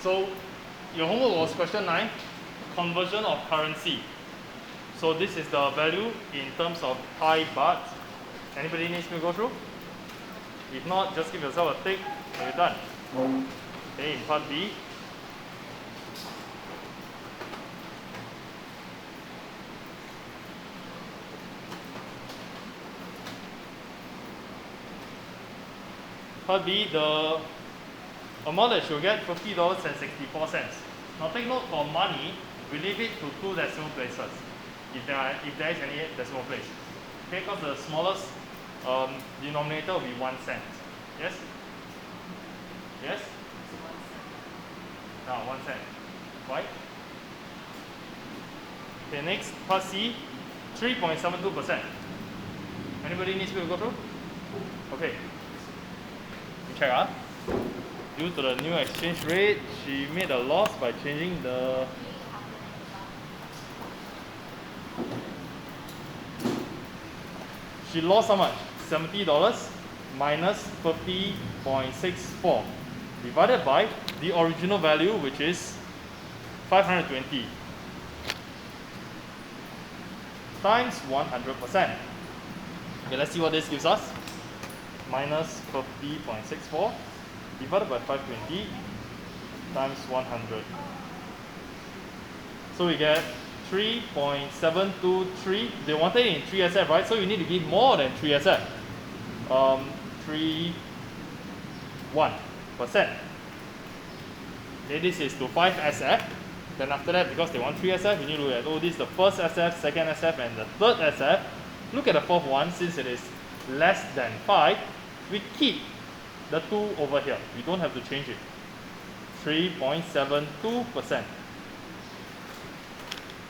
So your homework was question 9, conversion of currency. So this is the value in terms of Thai baht. Anybody needs me to go through? If not, just give yourself a tick and you're done. Okay, in part B. Part B, the amount that you'll get, $50.64. Now take note, for money, we leave it to 2 decimal places, if there is any decimal place. Okay, because the smallest denominator will be 1 cent. Yes? Yes? Now 1 cent. Why? Okay, next, part C, 3.72%. Anybody needs me to go through? Okay. Check out. Due to the new exchange rate, she made a loss by changing the she lost how much? $70 minus 50.64 divided by the original value, which is 520 times 100%. Okay, let's see what this gives us. Minus 50.64 divided by 520 times 100. So we get 3.723. They wanted it in 3SF, right? So you need to give more than 3SF. 3.1%. Okay, this is to 5SF. Then after that, because they want 3SF, you need to look at, oh, this is the first SF, second SF, and the third SF. Look at the fourth one, since it is less than 5, we keep the 2 over here. We don't have to change it. 3.72%.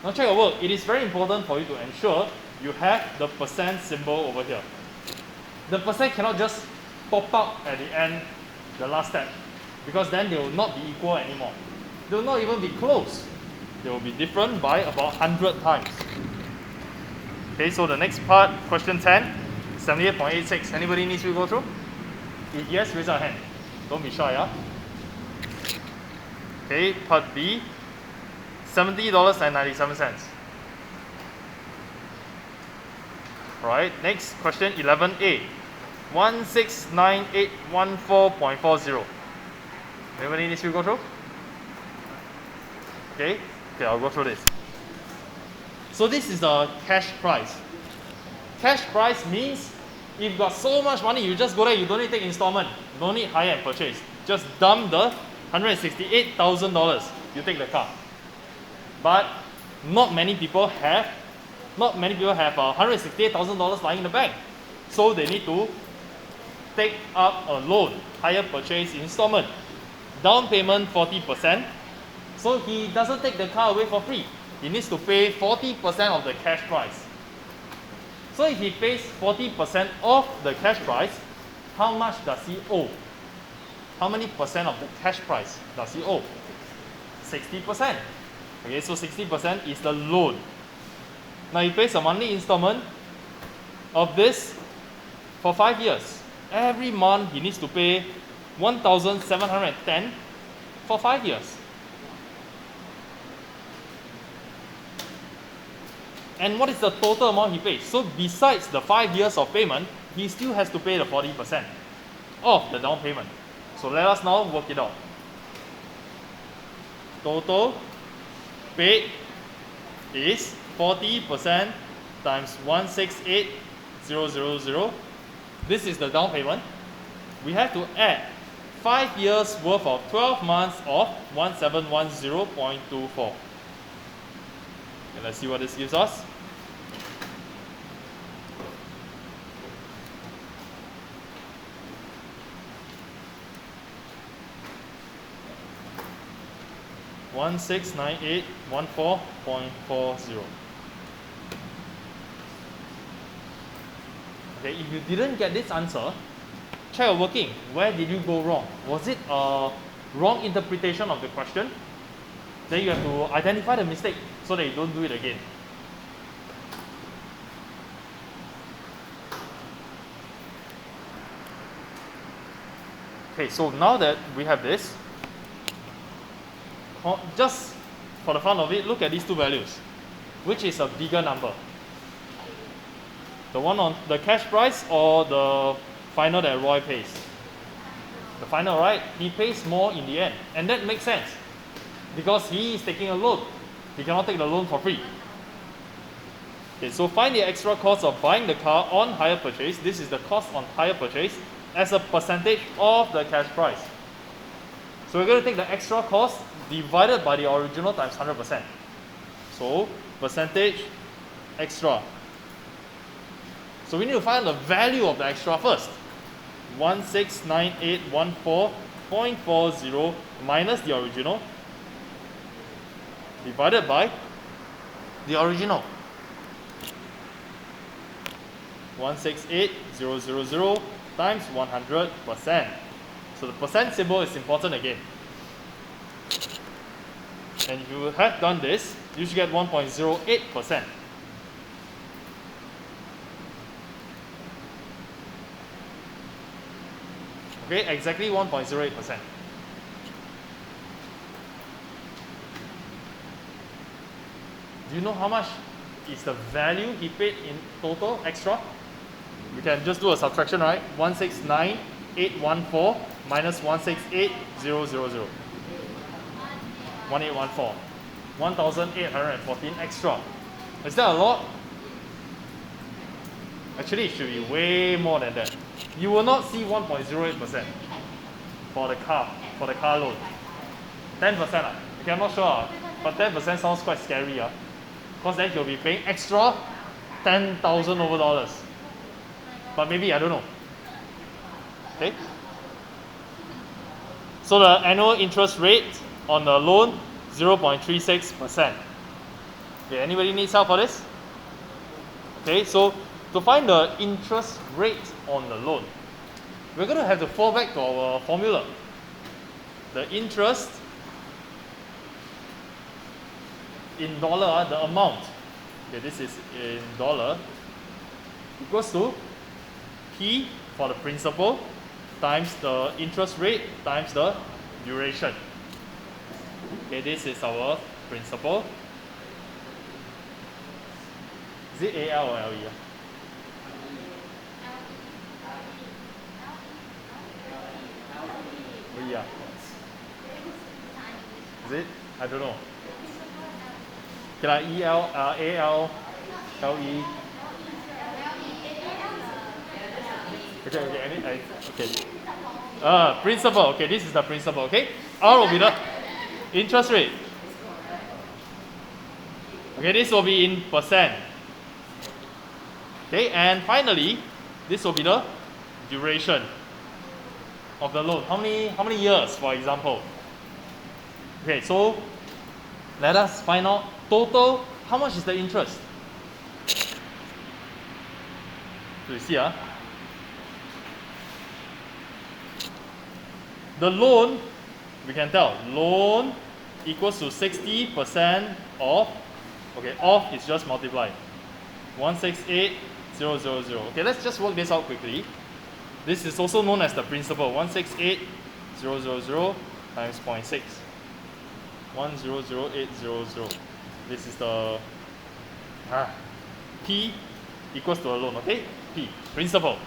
Now check your work. It is very important for you to ensure you have the percent symbol over here. The percent cannot just pop out at the end, the last step, because then they will not be equal anymore. They will not even be close. They will be different by about 100 times. Okay, so the next part, question 10. 78.86. Anybody needs to go through? If yes, raise your hand. Don't be shy, yeah? Okay, part B. $70.97. Alright, next question 11A. 169814.40. Anybody needs to go through? Okay, I'll go through this. So this is the cash price. Cash price means if you've got so much money, you just go there, you don't need to take installment, you don't need hire and purchase. Just dump the $168,000, you take the car. But not many people have $168,000 lying in the bank. So they need to take up a loan, hire purchase installment. Down payment 40%. So he doesn't take the car away for free. He needs to pay 40% of the cash price. So if he pays 40% of the cash price, how much does he owe? How many percent of the cash price does he owe? 60%. Okay, so 60% is the loan. Now he pays a monthly installment of this for 5 years. Every month he needs to pay $1,710 for 5 years. And what is the total amount he pays? So besides the 5 years of payment, he still has to pay the 40% of the down payment. So let us now work it out. Total paid is 40% times 168,000. This is the down payment. We have to add 5 years worth of 12 months of 1710.24. Okay, let's see what this gives us. $1,698.14.40. Okay, if you didn't get this answer, check your working. Where did you go wrong? Was it a wrong interpretation of the question? Then you have to identify the mistake so that you don't do it again. Okay, so now that we have this, just for the fun of it, look at these two values. Which is a bigger number? The one on the cash price or the final that Roy pays? The final, right? He pays more in the end. And that makes sense. Because he is taking a loan. He cannot take the loan for free. Okay, so find the extra cost of buying the car on hire purchase. This is the cost on hire purchase as a percentage of the cash price. So we're going to take the extra cost divided by the original times 100%. So percentage extra. So we need to find the value of the extra first. 169814.40 minus the original divided by the original. 168000 times 100%. So the percent symbol is important again. And if you have done this, you should get 1.08%. Okay, exactly 1.08%. Do you know how much is the value he paid in total extra? We can just do a subtraction, right? 169814 minus 168000. 1814. 1814 extra. Is that a lot? Actually, it should be way more than that. You will not see 1.08% for the car loan. 10%. Okay, I'm not sure, but 10% sounds quite scary. Because then he'll be paying extra $10,000 over dollars. But maybe, I don't know. Okay? So the annual interest rate on the loan, 0.36%. Okay, anybody needs help for this? Okay, so to find the interest rate on the loan, we're going to have to fall back to our formula. The interest in dollar, the amount, okay, this is in dollar, equals to P for the principal times the interest rate times the duration. Okay, this is our principal. Is it AL or LE? Yeah. Is it? I don't know. Can I EL, AL, LE? Okay. Principal. Okay, this is the principal. Okay, R will be the interest rate. Okay, this will be in percent. Okay, and finally, this will be the duration of the loan. How many years, for example? Okay, so let us find out total. How much is the interest? So you see, the loan, we can tell, loan equals to 60% of, okay, of is just multiply. 168000. Okay, let's just work this out quickly. This is also known as the principal. 168000 times 0.6. 100800. This is the P equals to a loan, okay? P, principal.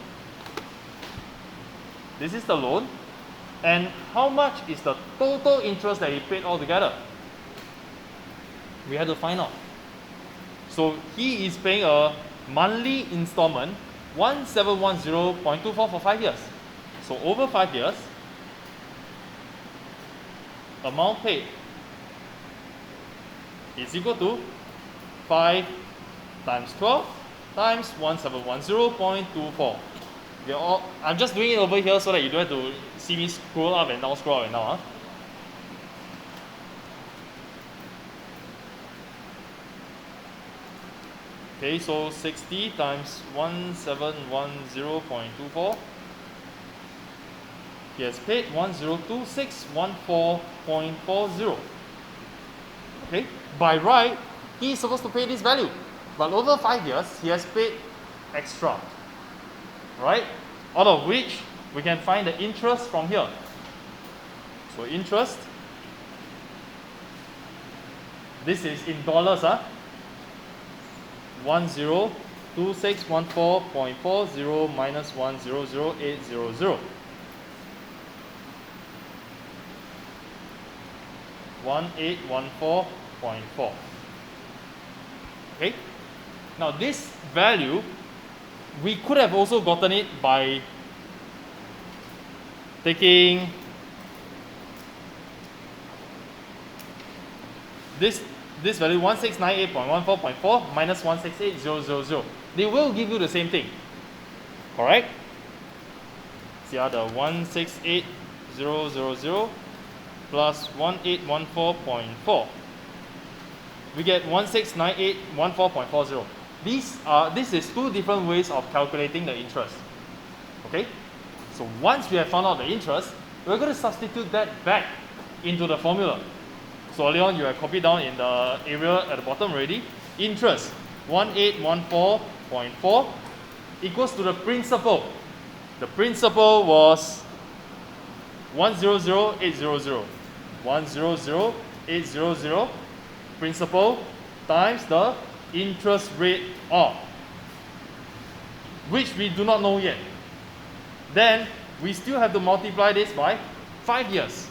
This is the loan. And how much is the total interest that he paid altogether? We have to find out. So he is paying a monthly installment 1710.24 for 5 years. So over 5 years, amount paid is equal to 5 times 12 times 1710.24. I'm just doing it over here so that you don't have to see me scroll up and down, Okay, so 60 times 1710.24. He has paid 102614.40. Okay, by right, he is supposed to pay this value. But over 5 years, he has paid extra. Right? Out of which we can find the interest from here. So interest This is in dollars. 102614.40 minus 100800. 1814.4. Okay. Now this value, we could have also gotten it by taking this value 1698.14.4 minus 168000. They will give you the same thing. Correct? See the 168000 plus 1814.4. We get 169814.40. This is two different ways of calculating the interest. Okay? So once we have found out the interest, we're going to substitute that back into the formula. So earlier on you have copied down in the area at the bottom already. Interest 1814.4 equals to the principal. The principal was 100800. 100800 principal times the interest rate R, which we do not know yet. Then we still have to multiply this by 5 years,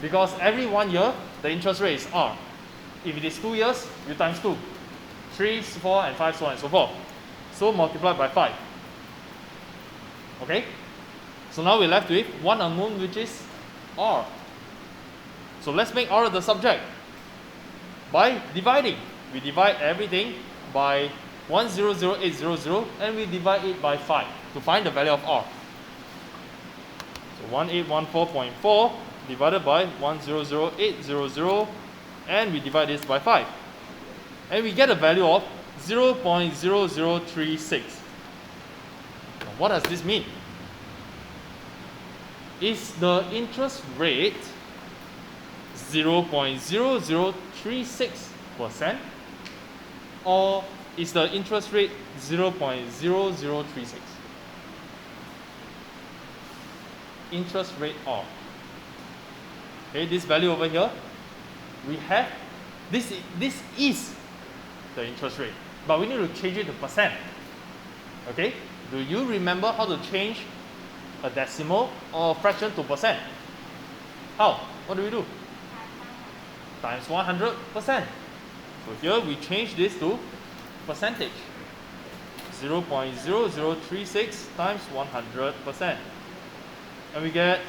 because every 1 year the interest rate is R. If it is 2 years, you times 2, 3, 4 and 5, so on and so forth. So multiply by 5. Okay? So now we're left with one unknown, which is R. So let's make R the subject by dividing. We divide everything by 100800 and we divide it by 5 to find the value of R. So 1814.4 divided by 100800 and we divide this by 5. And we get a value of 0.0036. Now, what does this mean? Is the interest rate 0.0036%, or is the interest rate 0.0036? Interest rate R. Okay, this value over here, we have this is the interest rate, but we need to change it to percent. Okay, do you remember how to change a decimal or a fraction to percent? How? What do we do? Times 100%. So here we change this to percentage. 0.0036 times 100%. And we get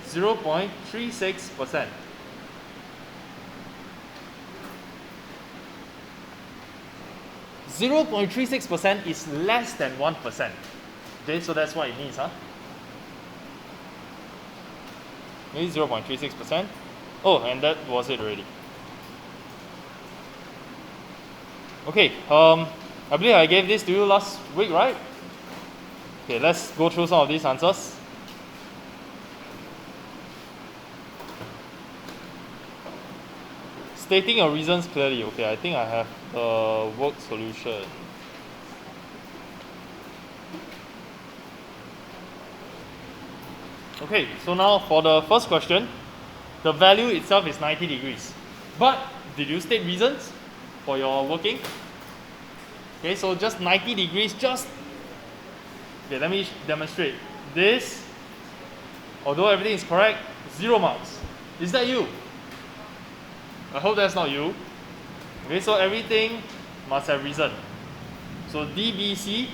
0.36%. (0.36%) is less than 1%. Okay, so that's what it means, Maybe 0.36%. Oh, and that was it already. Okay, I believe I gave this to you last week, right? Okay, let's go through some of these answers. Stating your reasons clearly. Okay, I think I have the work solution. Okay, so now for the first question, the value itself is 90 degrees. But did you state reasons for your working? Okay, so just 90 degrees, okay, let me demonstrate. This, although everything is correct, 0 marks. Is that you? I hope that's not you. Okay, so everything must have reason. So DBC,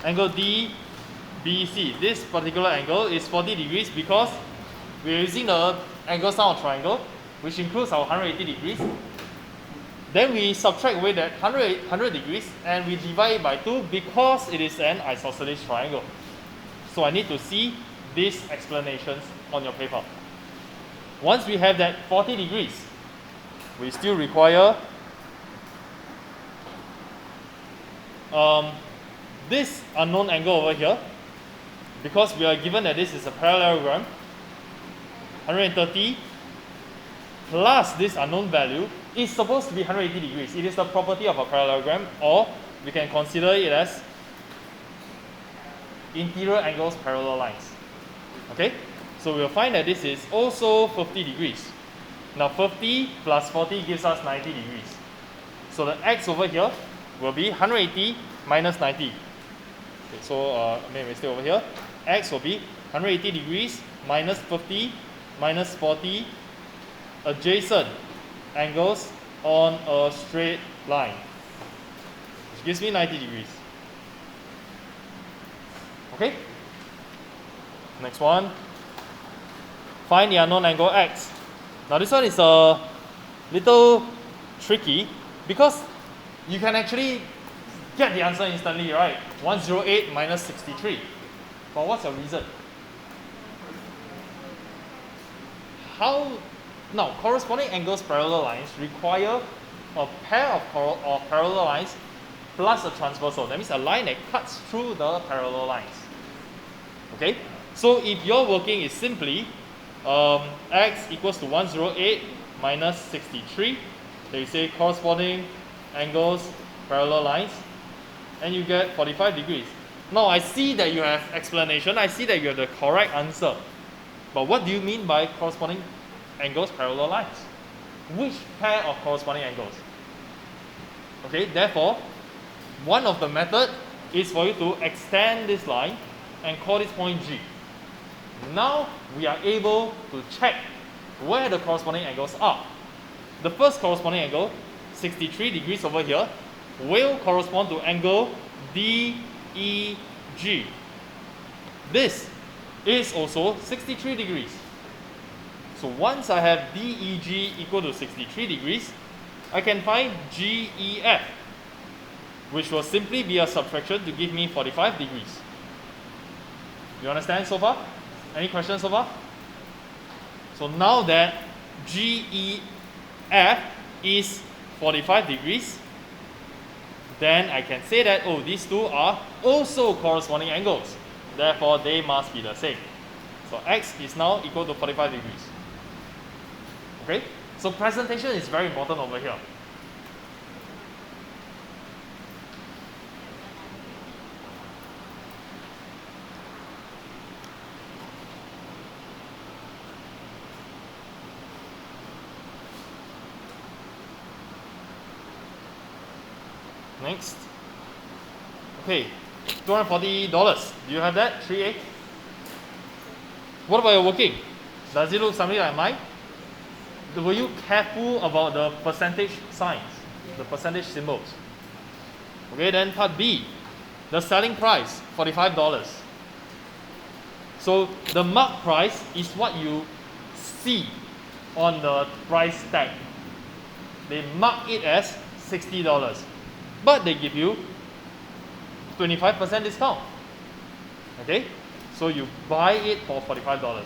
angle DBC, this particular angle is 40 degrees because we are using the angle sum of triangle, which includes our 180 degrees. Then we subtract away that 100 degrees and we divide it by 2 because it is an isosceles triangle. So I need to see these explanations on your paper. Once we have that 40 degrees, we still require this unknown angle over here, because we are given that this is a parallelogram. 130 plus this unknown value is supposed to be 180 degrees. It is the property of a parallelogram, or we can consider it as interior angles parallel lines. Okay, So we'll find that this is also 50 degrees. Now 50 plus 40 gives us 90 degrees. So the x over here will be 180 minus 90. Okay, so I made a mistake over here. X will be 180 degrees minus 50 minus 40 adjacent angles on a straight line, which gives me 90 degrees. Okay? Next one. Find the unknown angle x. Now this one is a little tricky because you can actually get the answer instantly, right? 108 minus 63. But what's your reason? How? Now, corresponding angles parallel lines require a pair of parallel lines plus a transversal. That means a line that cuts through the parallel lines. Okay? So if your working is simply x equals to 108 minus 63, then you say corresponding angles parallel lines, and you get 45 degrees. Now I see that you have explanation, I see that you have the correct answer. But what do you mean by corresponding angles parallel lines? Which pair of corresponding angles? Okay, therefore, one of the method is for you to extend this line and call this point G. Now we are able to check where the corresponding angles are. The first corresponding angle, 63 degrees over here, will correspond to angle DEG. This is also 63 degrees. So once I have DEG equal to 63 degrees, I can find GEF, which will simply be a subtraction to give me 45 degrees. You understand so far? Any questions so far? So now that GEF is 45 degrees, then I can say that, oh, these two are also corresponding angles. Therefore, they must be the same. So x is now equal to 45 degrees. Okay? So presentation is very important over here. Next. Okay, $240. Do you have that? 3A? What about your working? Does it look something like mine? Were you careful about the percentage signs, the percentage symbols? Okay, then part B, the selling price, $45. So the mark price is what you see on the price tag. They mark it as $60, but they give you 25% discount. Okay, so you buy it for $45.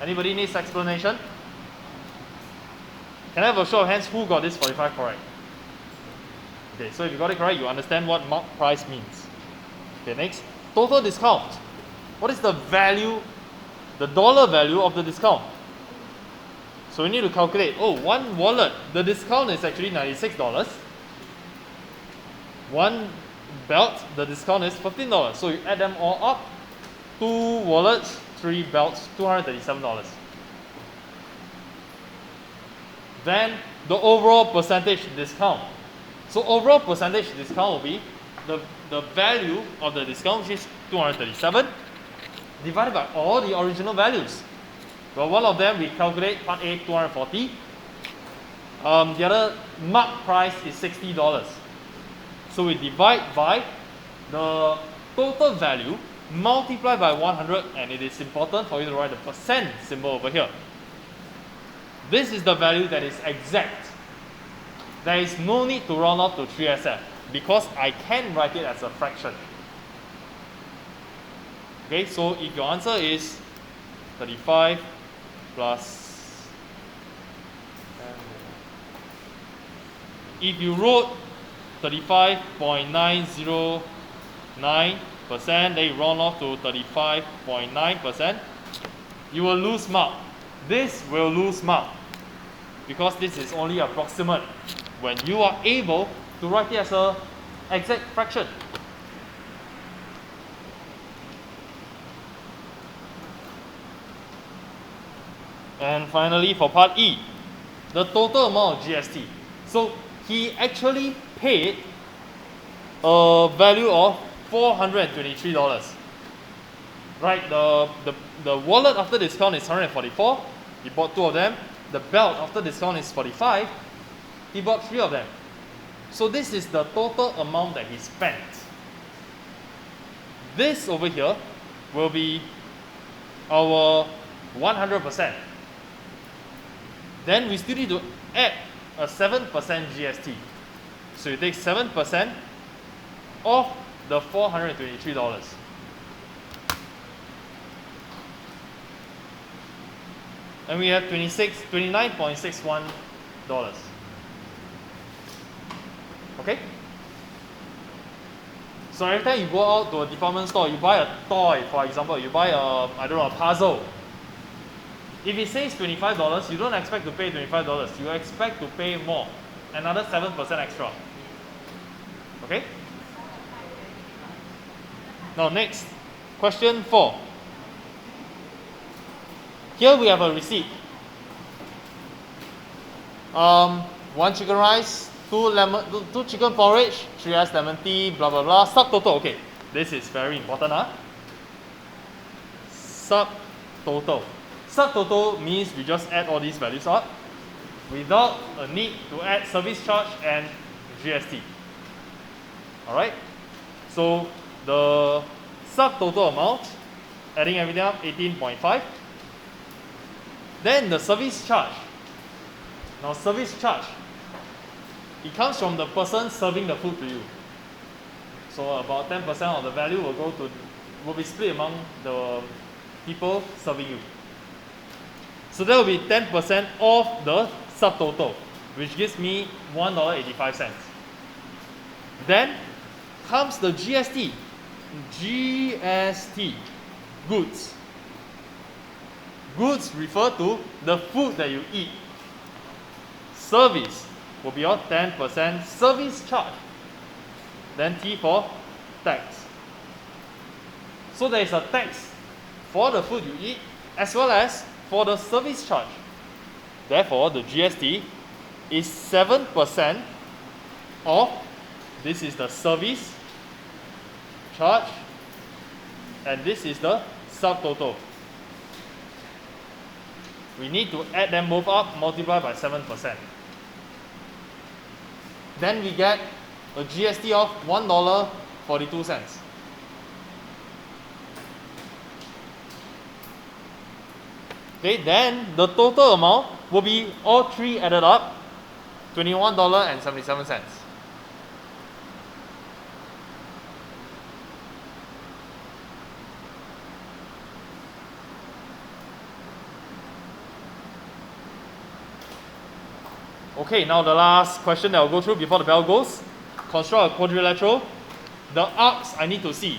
Anybody needs explanation? Can I have a show of hands who got this 45 correct? Okay, so if you got it correct, you understand what mark price means. Okay, next, total discount. What is the value, the dollar value of the discount? So we need to calculate, oh, one wallet, the discount is actually $96. One belt, the discount is $15. So you add them all up, 2 wallets, 3 belts, $237. Then the overall percentage discount. So overall percentage discount will be the value of the discount, which is 237, divided by all the original values. Well, one of them we calculate part A, 240. The other mark price is $60. So we divide by the total value, multiply by 100, and it is important for you to write the percent symbol over here. This is the value that is exact. There is no need to round off to 3SF because I can write it as a fraction. Okay, so if your answer is 35 plus, if you wrote 35.909%, then you round off to 35.9%, you will lose mark. This will lose mark because this is only approximate when you are able to write it as an exact fraction. And finally, for part E, the total amount of GST. So he actually paid a value of $423. Right, the wallet after discount is 144. He bought 2 of them. The belt after discount is 45. He bought 3 of them. So this is the total amount that he spent. This over here will be our 100%. Then we still need to add a 7% GST. So you take 7% of the $423. And we have $29.61. Okay? So every time you go out to a department store, you buy a toy, for example, you buy a puzzle. If it says $25, you don't expect to pay $25. You expect to pay more, another 7% extra. Okay? Now next, question 4. Here we have a receipt. 1 chicken rice, 2 chicken porridge, 3 ice lemon tea, blah blah blah. Subtotal. Okay, this is very important. Subtotal. Subtotal means we just add all these values up without a need to add service charge and GST. Alright? So the subtotal amount, adding everything up, 18.5. Then the service charge. Now service charge, it comes from the person serving the food to you. So about 10% of the value will be split among the people serving you. So that will be 10% of the subtotal, which gives me $1.85. Then comes the GST. GST, goods. Goods refer to the food that you eat. Service will be your 10% service charge. Then T for tax. So there is a tax for the food you eat as well as for the service charge. Therefore, the GST is 7% of, this is the service charge, and this is the subtotal. We need to add them both up, multiply by 7%. Then we get a GST of $1.42. Okay, then the total amount will be all 3 added up, $21.77. Okay, now the last question that I'll go through before the bell goes. Construct a quadrilateral. The arcs I need to see.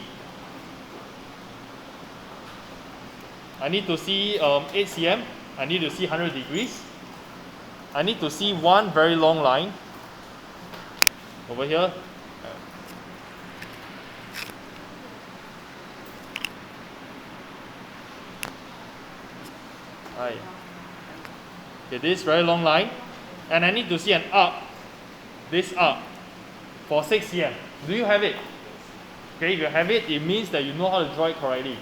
I need to see 8 cm. I need to see 100 degrees. I need to see one very long line over here. Right. Okay, this very long line. And I need to see an arc, this arc, for 6 cm. Do you have it? Okay, if you have it, it means that you know how to draw it correctly.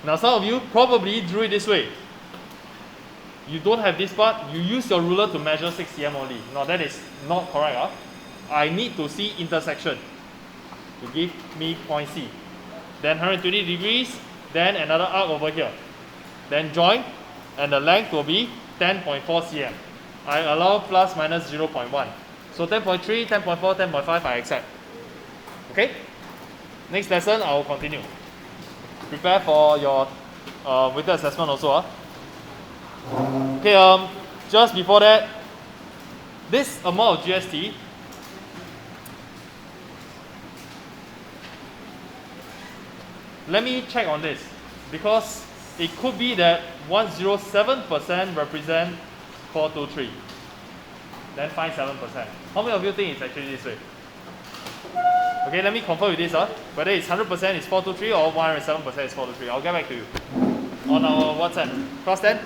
Now some of you probably drew it this way. You don't have this part, you use your ruler to measure 6 cm only. Now that is not correct. I need to see intersection to give me point C. Then 120 degrees, then another arc over here. Then join, and the length will be 10.4 cm. I allow plus minus 0.1. So 10.3, 10.4, 10.5 I accept. Okay? Next lesson I will continue. Prepare for your weighted assessment also. Okay, just before that, this amount of GST let me check on this, because it could be that 107% represent 423. Then find 7%. How many of you think it's actually this way? Okay, let me confirm with this. Whether it's 100% is 423 or 107% is 423. I'll get back to you on our WhatsApp. Cross then.